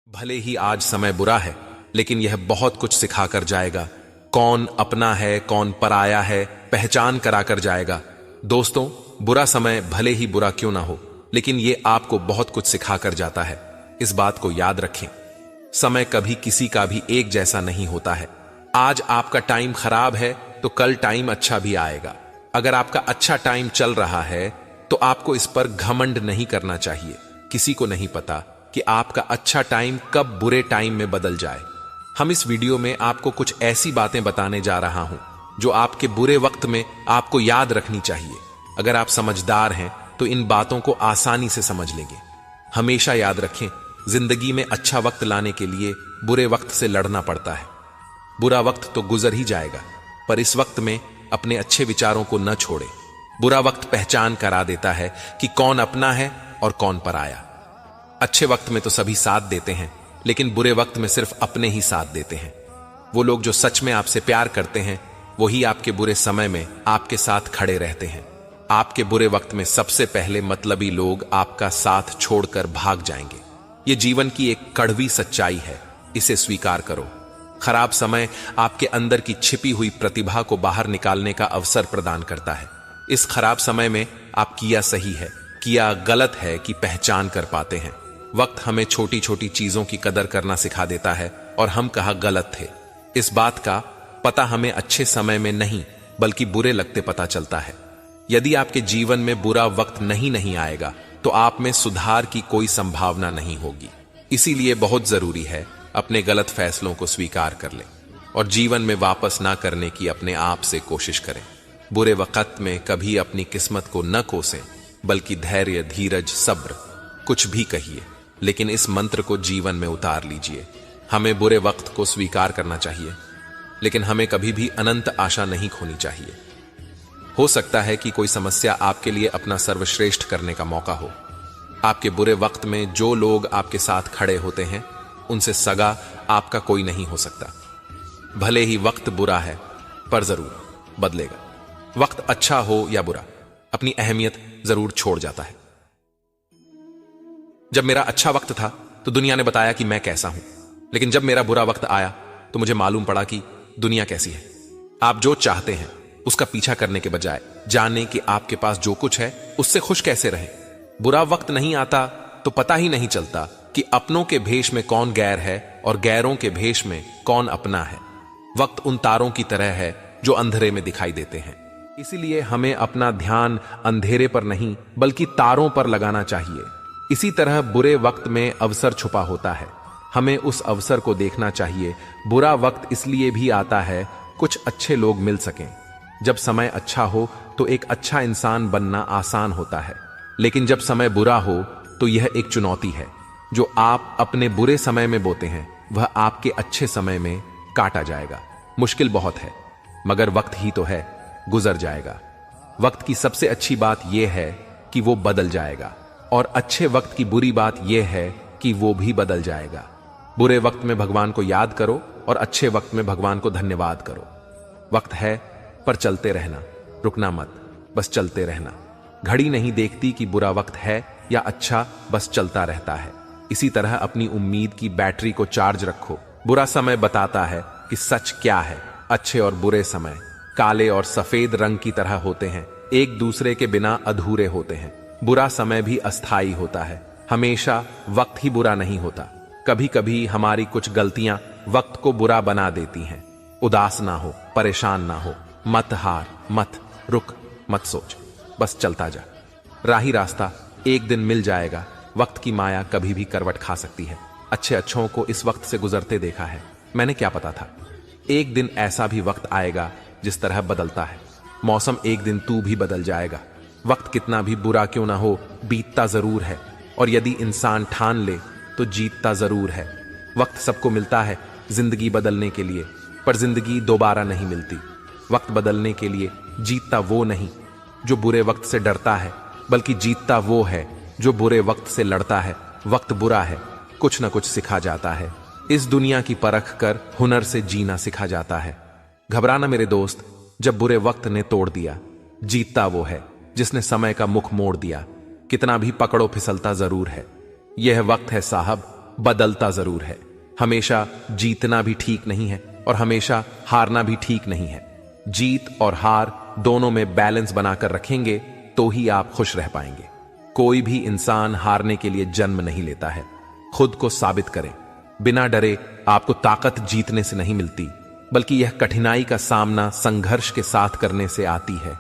भले ही आज समय बुरा है, लेकिन यह बहुत कुछ सिखाकर जाएगा। कौन अपना है, कौन पराया है, पहचान कराकर जाएगा। दोस्तों, बुरा समय भले ही बुरा क्यों ना हो, लेकिन यह आपको बहुत कुछ सिखाकर जाता है। इस बात को याद रखें। समय कभी किसी का भी एक जैसा नहीं होता है। आज आपका टाइम खराब है तो कल टाइम अच्छा भी आएगा। अगर आपका अच्छा टाइम चल रहा है तो आपको इस पर घमंड नहीं करना चाहिए। किसी को नहीं पता कि आपका अच्छा टाइम कब बुरे टाइम में बदल जाए। हम इस वीडियो में आपको कुछ ऐसी बातें बताने जा रहा हूं जो आपके बुरे वक्त में आपको याद रखनी चाहिए। अगर आप समझदार हैं तो इन बातों को आसानी से समझ लेंगे। हमेशा याद रखें, जिंदगी में अच्छा वक्त लाने के लिए बुरे वक्त से लड़ना पड़ता है। बुरा वक्त तो गुजर ही जाएगा, पर इस वक्त में अपने अच्छे विचारों को न छोड़े। बुरा वक्त पहचान करा देता है कि कौन अपना है और कौन पराया। अच्छे वक्त में तो सभी साथ देते हैं, लेकिन बुरे वक्त में सिर्फ अपने ही साथ देते हैं। वो लोग जो सच में आपसे प्यार करते हैं, वही आपके बुरे समय में आपके साथ खड़े रहते हैं। आपके बुरे वक्त में सबसे पहले मतलबी लोग आपका साथ छोड़कर भाग जाएंगे। ये जीवन की एक कड़वी सच्चाई है, इसे स्वीकार करो। खराब समय आपके अंदर की छिपी हुई प्रतिभा को बाहर निकालने का अवसर प्रदान करता है। इस खराब समय में आप किया सही है, किया गलत है कि पहचान कर पाते हैं। वक्त हमें छोटी छोटी चीजों की कदर करना सिखा देता है और हम कहाँ गलत थे, इस बात का पता हमें अच्छे समय में नहीं बल्कि बुरे लगते पता चलता है। यदि आपके जीवन में बुरा वक्त नहीं आएगा तो आप में सुधार की कोई संभावना नहीं होगी। इसीलिए बहुत जरूरी है अपने गलत फैसलों को स्वीकार कर लें और जीवन में वापस ना करने की अपने आप से कोशिश करें। बुरे वक्त में कभी अपनी किस्मत को न कोसें, बल्कि धैर्य, धीरज, सब्र, कुछ भी कहिए, लेकिन इस मंत्र को जीवन में उतार लीजिए। हमें बुरे वक्त को स्वीकार करना चाहिए, लेकिन हमें कभी भी अनंत आशा नहीं खोनी चाहिए। हो सकता है कि कोई समस्या आपके लिए अपना सर्वश्रेष्ठ करने का मौका हो। आपके बुरे वक्त में जो लोग आपके साथ खड़े होते हैं, उनसे सगा आपका कोई नहीं हो सकता। भले ही वक्त बुरा है, पर जरूर बदलेगा। वक्त अच्छा हो या बुरा, अपनी अहमियत जरूर छोड़ जाता है। जब मेरा अच्छा वक्त था तो दुनिया ने बताया कि मैं कैसा हूं, लेकिन जब मेरा बुरा वक्त आया तो मुझे मालूम पड़ा कि दुनिया कैसी है। आप जो चाहते हैं उसका पीछा करने के बजाय जाने कि आपके पास जो कुछ है उससे खुश कैसे रहें। बुरा वक्त नहीं आता तो पता ही नहीं चलता कि अपनों के भेष में कौन गैर है और गैरों के भेष में कौन अपना है। वक्त उन तारों की तरह है जो अंधेरे में दिखाई देते हैं। इसीलिए हमें अपना ध्यान अंधेरे पर नहीं बल्कि तारों पर लगाना चाहिए। इसी तरह बुरे वक्त में अवसर छुपा होता है, हमें उस अवसर को देखना चाहिए। बुरा वक्त इसलिए भी आता है कुछ अच्छे लोग मिल सकें। जब समय अच्छा हो तो एक अच्छा इंसान बनना आसान होता है, लेकिन जब समय बुरा हो तो यह एक चुनौती है। जो आप अपने बुरे समय में बोते हैं वह आपके अच्छे समय में काटा जाएगा। मुश्किल बहुत है, मगर वक्त ही तो है, गुजर जाएगा। वक्त की सबसे अच्छी बात यह है कि वो बदल जाएगा, और अच्छे वक्त की बुरी बात यह है कि वो भी बदल जाएगा। बुरे वक्त में भगवान को याद करो और अच्छे वक्त में भगवान को धन्यवाद करो। वक्त है पर चलते रहना, रुकना मत, बस चलते रहना। घड़ी नहीं देखती कि बुरा वक्त है या अच्छा, बस चलता रहता है। इसी तरह अपनी उम्मीद की बैटरी को चार्ज रखो। बुरा समय बताता है कि सच क्या है। अच्छे और बुरे समय काले और सफेद रंग की तरह होते हैं, एक दूसरे के बिना अधूरे होते हैं। बुरा समय भी अस्थाई होता है, हमेशा वक्त ही बुरा नहीं होता। कभी कभी हमारी कुछ गलतियां वक्त को बुरा बना देती हैं। उदास ना हो, परेशान ना हो, मत हार, मत रुक, मत सोच, बस चलता जा। राही रास्ता एक दिन मिल जाएगा। वक्त की माया कभी भी करवट खा सकती है। अच्छे अच्छों को इस वक्त से गुजरते देखा है, मैंने क्या पता था। एक दिन ऐसा भी वक्त आएगा जिस तरह बदलता है मौसम, एक दिन तू भी बदल जाएगा। वक्त कितना भी बुरा क्यों ना हो, बीतता जरूर है, और यदि इंसान ठान ले तो जीतता जरूर है। वक्त सबको मिलता है जिंदगी बदलने के लिए, पर जिंदगी दोबारा नहीं मिलती। वक्त बदलने के लिए जीतता वो नहीं जो बुरे वक्त से डरता है, बल्कि जीतता वो है जो बुरे वक्त से लड़ता है। वक्त बुरा है, कुछ न कुछ सिखा जाता है। इस दुनिया की परख कर हुनर से जीना सिखा जाता है। घबराना मेरे दोस्त, जब बुरे वक्त ने तोड़ दिया। जीतता वो है जिसने समय का मुख मोड़ दिया। कितना भी पकड़ो फिसलता जरूर है। यह वक्त है साहब, बदलता जरूर है। हमेशा जीतना भी ठीक नहीं है और हमेशा हारना भी ठीक नहीं है। जीत और हार दोनों में बैलेंस बनाकर रखेंगे तो ही आप खुश रह पाएंगे। कोई भी इंसान हारने के लिए जन्म नहीं लेता है। खुद को साबित करें बिना डरे। आपको ताकत जीतने से नहीं मिलती, बल्कि यह कठिनाई का सामना संघर्ष के साथ करने से आती है।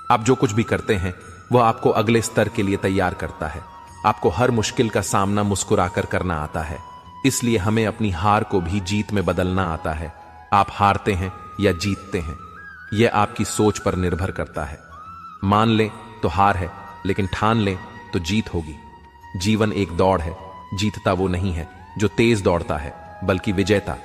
आप जो कुछ भी करते हैं वह आपको अगले स्तर के लिए तैयार करता है। आपको हर मुश्किल का सामना मुस्कुराकर करना आता है, इसलिए हमें अपनी हार को भी जीत में बदलना आता है। आप हारते हैं या जीतते हैं, यह आपकी सोच पर निर्भर करता है। मान लें तो हार है, लेकिन ठान लें तो जीत होगी। जीवन एक दौड़ है। जीतता वो नहीं है जो तेज दौड़ता है, बल्कि विजेता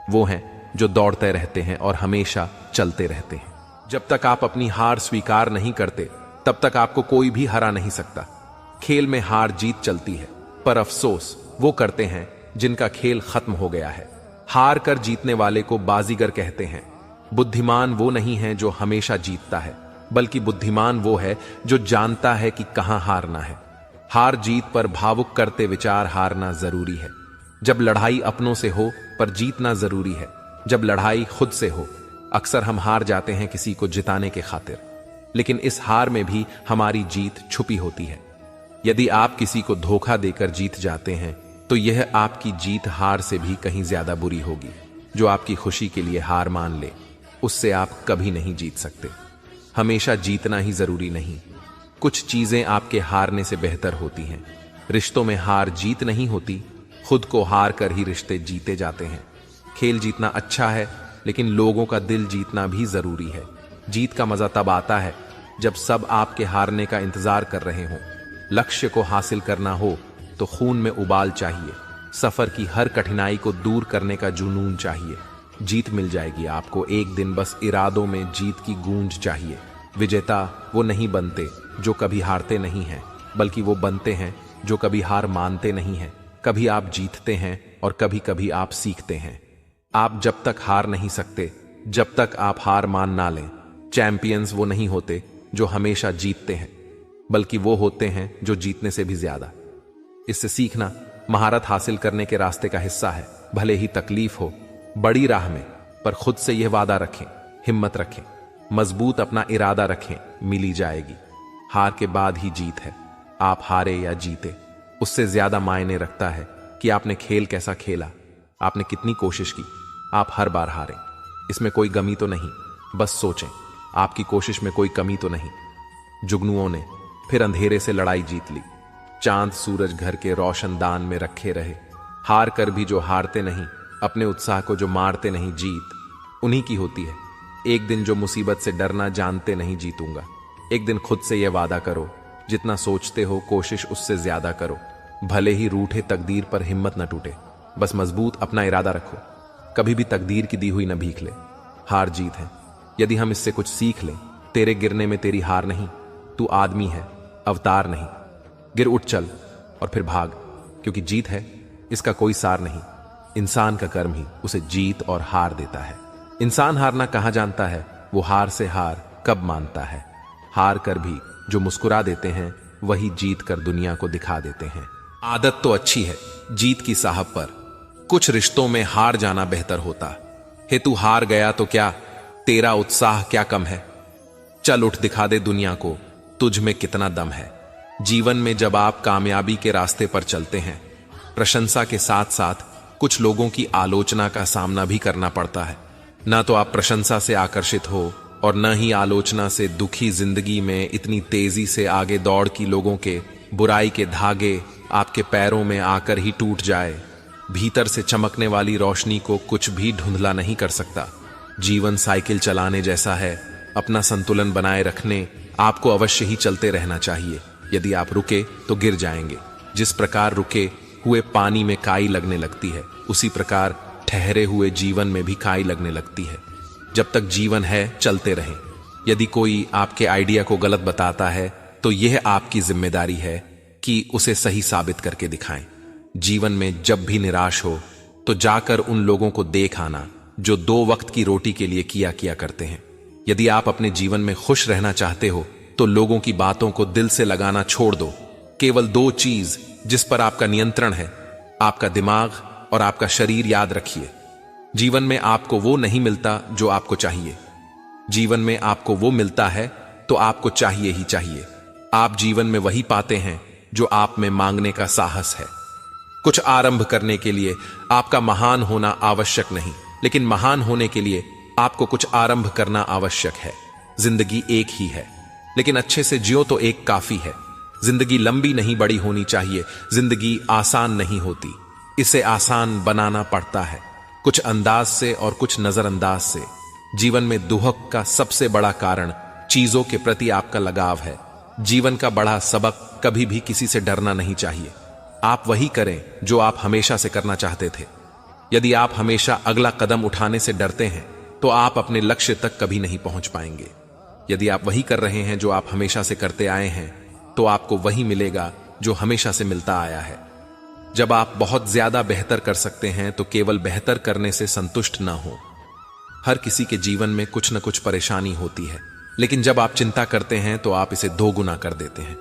वो हैं जो दौड़ते रहते हैं और हमेशा चलते रहते हैं। जब तक आप अपनी हार स्वीकार नहीं करते, तब तक आपको कोई भी हरा नहीं सकता। खेल में हार जीत चलती है, पर अफसोस वो करते हैं जिनका खेल खत्म हो गया है। हार कर जीतने वाले को बाजीगर कहते हैं। बुद्धिमान वो नहीं है जो हमेशा जीतता है, बल्कि बुद्धिमान वो है जो जानता है कि कहां हारना है। हार जीत पर भावुक करते विचार हारना जरूरी है। जब लड़ाई अपनों से हो पर जीतना जरूरी है। जब लड़ाई खुद से हो, अक्सर हम हार जाते हैं किसी को जिताने के खातिर, लेकिन इस हार में भी हमारी जीत छुपी होती है। यदि आप किसी को धोखा देकर जीत जाते हैं, तो यह आपकी जीत हार से भी कहीं ज्यादा बुरी होगी। जो आपकी खुशी के लिए हार मान ले, उससे आप कभी नहीं जीत सकते। हमेशा जीतना ही जरूरी नहीं। कुछ चीजें आपके हारने से बेहतर होती हैं। रिश्तों में हार जीत नहीं होती, खुद को हार कर ही रिश्ते जीते जाते हैं। खेल जीतना अच्छा है, लेकिन लोगों का दिल जीतना भी जरूरी है। जीत का मजा तब आता है जब सब आपके हारने का इंतजार कर रहे हों। लक्ष्य को हासिल करना हो तो खून में उबाल चाहिए। सफर की हर कठिनाई को दूर करने का जुनून चाहिए। जीत मिल जाएगी आपको एक दिन, बस इरादों में जीत की गूंज चाहिए। विजेता वो नहीं बनते जो कभी हारते नहीं हैं, बल्कि वो बनते हैं जो कभी हार मानते नहीं हैं। कभी आप जीतते हैं और कभी कभी आप सीखते हैं। आप जब तक हार नहीं सकते, जब तक आप हार मान ना लें। चैंपियंस वो नहीं होते जो हमेशा जीतते हैं, बल्कि वो होते हैं जो जीतने से भी ज्यादा। इससे सीखना महारत हासिल करने के रास्ते का हिस्सा है। भले ही तकलीफ हो बड़ी राह में, पर खुद से यह वादा रखें, हिम्मत रखें, मजबूत अपना इरादा रखें, मिली जाएगी। हार के बाद ही जीत है। आप हारे या जीते, उससे ज्यादा मायने रखता है कि आपने खेल कैसा खेला, आपने कितनी कोशिश की। आप हर बार हारे, इसमें कोई गमी तो नहीं। बस सोचें, आपकी कोशिश में कोई कमी तो नहीं। जुगनुओं ने फिर अंधेरे से लड़ाई जीत ली। चांद सूरज घर के रोशनदान में रखे रहे। हार कर भी जो हारते नहीं, अपने उत्साह को जो मारते नहीं, जीत उन्हीं की होती है। एक दिन जो मुसीबत से डरना जानते नहीं, जीतूंगा। एक दिन खुद से यह वादा करो, जितना सोचते हो कोशिश उससे ज्यादा करो। भले ही रूठे तकदीर पर हिम्मत न टूटे, बस मजबूत अपना इरादा रखो। कभी भी तकदीर की दी हुई न भीख ले। हार जीत है। यदि हम इससे कुछ सीख लें, तेरे गिरने में तेरी हार नहीं, तू आदमी है, अवतार नहीं। गिर उठ चल और फिर भाग, क्योंकि जीत है इसका कोई सार नहीं। इंसान का कर्म ही उसे जीत और हार देता है। इंसान हारना कहाँ जानता है, वो हार से हार कब मानता है। हार कर भी जो मुस्कुरा देते हैं, वही जीत कर दुनिया को दिखा देते हैं। आदत तो अच्छी है जीत की साहब, पर कुछ रिश्तों में हार जाना बेहतर होता। हे तू हार गया तो क्या, तेरा उत्साह क्या कम है। चल उठ दिखा दे दुनिया को, तुझ में कितना दम है। जीवन में जब आप कामयाबी के रास्ते पर चलते हैं, प्रशंसा के साथ साथ कुछ लोगों की आलोचना का सामना भी करना पड़ता है। ना तो आप प्रशंसा से आकर्षित हो और न ही आलोचना से दुखी। जिंदगी में इतनी तेजी से आगे दौड़ की लोगों के बुराई के धागे आपके पैरों में आकर ही टूट जाए। भीतर से चमकने वाली रोशनी को कुछ भी धुंधला नहीं कर सकता। जीवन साइकिल चलाने जैसा है, अपना संतुलन बनाए रखने आपको अवश्य ही चलते रहना चाहिए। यदि आप रुके तो गिर जाएंगे। जिस प्रकार रुके हुए पानी में काई लगने लगती है, उसी प्रकार ठहरे हुए जीवन में भी काई लगने लगती है। जब तक जीवन है चलते रहें। यदि कोई आपके आइडिया को गलत बताता है, तो यह आपकी जिम्मेदारी है कि उसे सही साबित करके दिखाएं। जीवन में जब भी निराश हो तो जाकर उन लोगों को देख आना जो 2 वक्त की रोटी के लिए किया करते हैं। यदि आप अपने जीवन में खुश रहना चाहते हो तो लोगों की बातों को दिल से लगाना छोड़ दो। केवल 2 चीज जिस पर आपका नियंत्रण है, आपका दिमाग और आपका शरीर याद रखिए। जीवन में आपको वो नहीं मिलता जो आपको चाहिए। जीवन में आपको वो मिलता है तो आपको चाहिए ही चाहिए। आप जीवन में वही पाते हैं जो आप में मांगने का साहस है। कुछ आरंभ करने के लिए आपका महान होना आवश्यक नहीं, लेकिन महान होने के लिए आपको कुछ आरंभ करना आवश्यक है। जिंदगी एक ही है, लेकिन अच्छे से जियो तो एक काफी है। जिंदगी लंबी नहीं बड़ी होनी चाहिए। जिंदगी आसान नहीं होती, इसे आसान बनाना पड़ता है, कुछ अंदाज से और कुछ नजरअंदाज से। जीवन में दुहक का सबसे बड़ा कारण चीजों के प्रति आपका लगाव है। जीवन का बड़ा सबक कभी भी किसी से डरना नहीं चाहिए। आप वही करें जो आप हमेशा से करना चाहते थे। यदि आप हमेशा अगला कदम उठाने से डरते हैं तो आप अपने लक्ष्य तक कभी नहीं पहुंच पाएंगे। यदि आप वही कर रहे हैं जो आप हमेशा से करते आए हैं तो आपको वही मिलेगा जो हमेशा से मिलता आया है। जब आप बहुत ज्यादा बेहतर कर सकते हैं तो केवल बेहतर करने से संतुष्ट ना हो। हर किसी के जीवन में कुछ न कुछ परेशानी होती है, लेकिन जब आप चिंता करते हैं तो आप इसे दोगुना कर देते हैं।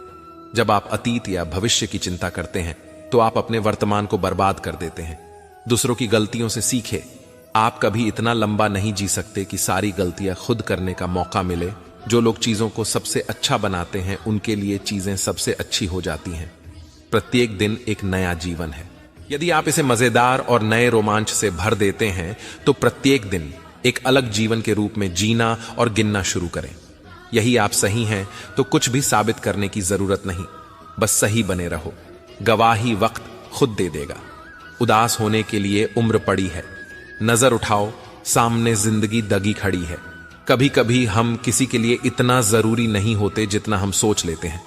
जब आप अतीत या भविष्य की चिंता करते हैं तो आप अपने वर्तमान को बर्बाद कर देते हैं। दूसरों की गलतियों से सीखे। आप कभी इतना लंबा नहीं जी सकते कि सारी गलतियां खुद करने का मौका मिले। जो लोग चीजों को सबसे अच्छा बनाते हैं उनके लिए चीजें सबसे अच्छी हो जाती हैं। प्रत्येक दिन एक नया जीवन है। यदि आप इसे मजेदार और नए रोमांच से भर देते हैं तो प्रत्येक दिन एक अलग जीवन के रूप में जीना और गिनना शुरू करें। यही आप सही हैं तो कुछ भी साबित करने की जरूरत नहीं, बस सही बने रहो। गवाही वक्त खुद दे देगा। उदास होने के लिए उम्र पड़ी है। नजर उठाओ, सामने जिंदगी दगी खड़ी है। कभी कभी हम किसी के लिए इतना जरूरी नहीं होते जितना हम सोच लेते हैं।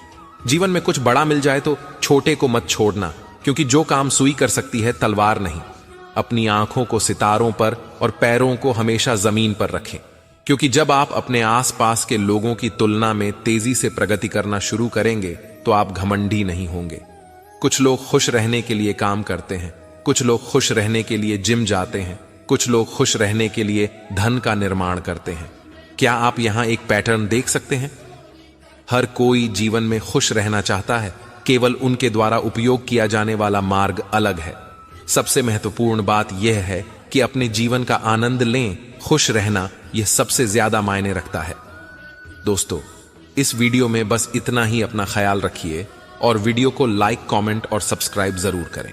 जीवन में कुछ बड़ा मिल जाए तो छोटे को मत छोड़ना, क्योंकि जो काम सुई कर सकती है तलवार नहीं। अपनी आंखों को सितारों पर और पैरों को हमेशा जमीन पर रखें, क्योंकि जब आप अपने आसपास के लोगों की तुलना में तेजी से प्रगति करना शुरू करेंगे तो आप घमंडी नहीं होंगे। कुछ लोग खुश रहने के लिए काम करते हैं, कुछ लोग खुश रहने के लिए जिम जाते हैं, कुछ लोग खुश रहने के लिए धन का निर्माण करते हैं। क्या आप यहां एक पैटर्न देख सकते हैं? हर कोई जीवन में खुश रहना चाहता है, केवल उनके द्वारा उपयोग किया जाने वाला मार्ग अलग है। सबसे महत्वपूर्ण बात यह है कि अपने जीवन का आनंद लें। खुश रहना यह सबसे ज्यादा मायने रखता है। दोस्तों, इस वीडियो में बस इतना ही। अपना ख्याल रखिए और वीडियो को लाइक, कमेंट और सब्सक्राइब जरूर करें।